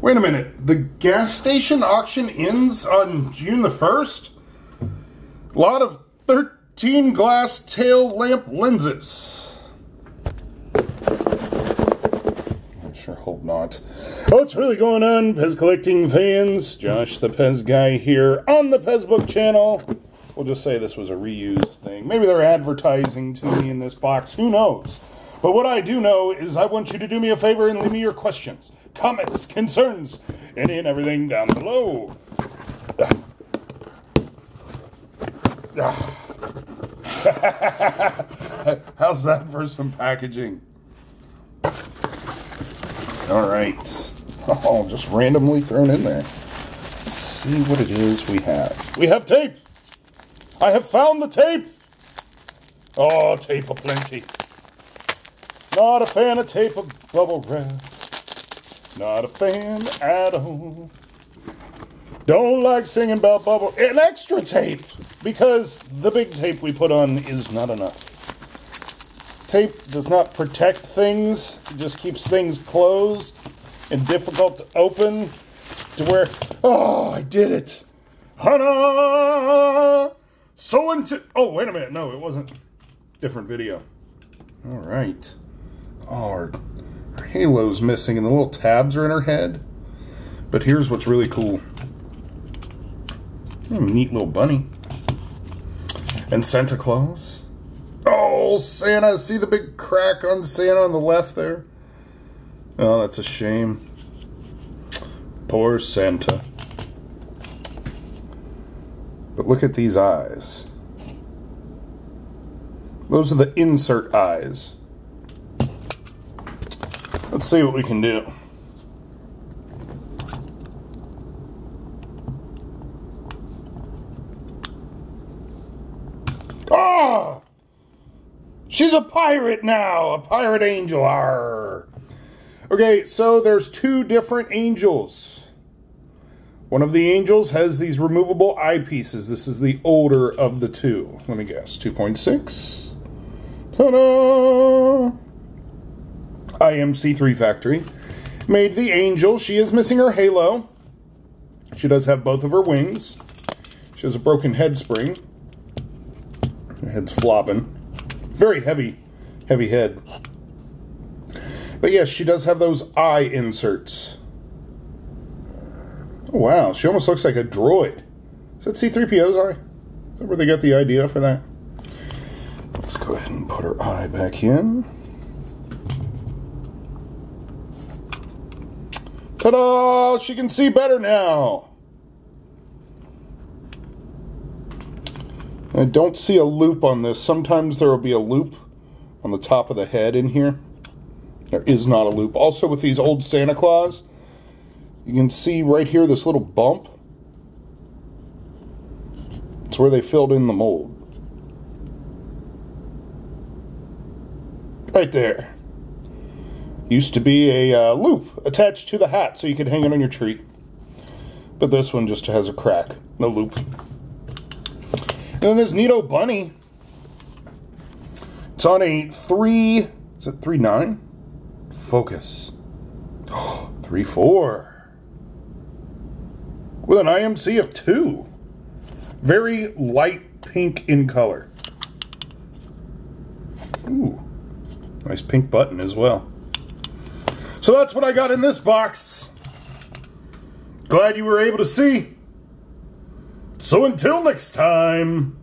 Wait a minute. The gas station auction ends on June the 1st? A lot of 13 glass tail lamp lenses. I sure hope not. What's really going on, Pez collecting fans? Josh the Pez guy here on the Pez Book channel. We'll just say this was a reused thing. Maybe they're advertising to me in this box. Who knows? But what I do know is I want you to do me a favor and leave me your questions, comments, concerns, any and everything down below. How's that for some packaging? All right. Oh, just randomly thrown in there. Let's see what it is we have. We have tape. I have found the tape. Oh, tape aplenty. Not a fan of tape of bubble wrap. Not a fan at all. Don't like singing about bubble. An extra tape, because the big tape we put on is not enough. Tape does not protect things. It just keeps things closed and difficult to open to where, oh, I did it. Hana! So into, oh, wait a minute. No, it wasn't. Different video. All right. Oh, her halo's missing and the little tabs are in her head. But here's what's really cool. Oh, neat little bunny. And Santa Claus. Oh, Santa. See the big crack on Santa on the left there? Oh, that's a shame. Poor Santa. But look at these eyes. Those are the insert eyes. Let's see what we can do. Oh! She's a pirate now! A pirate angel. Arr. Okay, so there's two different angels. One of the angels has these removable eyepieces. This is the older of the two. Let me guess. 2.6. Ta-da! IMC3 Factory made the angel. She is missing her halo. She does have both of her wings. She has a broken head spring. Her head's flopping. Very heavy head. But yes, she does have those eye inserts. Oh, wow, she almost looks like a droid. Is that C-3PO's eye? Is that where they got the idea for that? Let's go ahead and put her eye back in. Ta-da! She can see better now. I don't see a loop on this. Sometimes there will be a loop on the top of the head in here. There is not a loop. Also with these old Santa Claus, you can see right here this little bump. It's where they filled in the mold. Right there. Used to be a loop attached to the hat so you could hang it on your tree. But this one just has a crack, no loop. And then this neato bunny. It's on a 3, is it 3.9? Focus. 3.4. With an IMC of 2. Very light pink in color. Ooh. Nice pink button as well. So that's what I got in this box. Glad you were able to see. So until next time.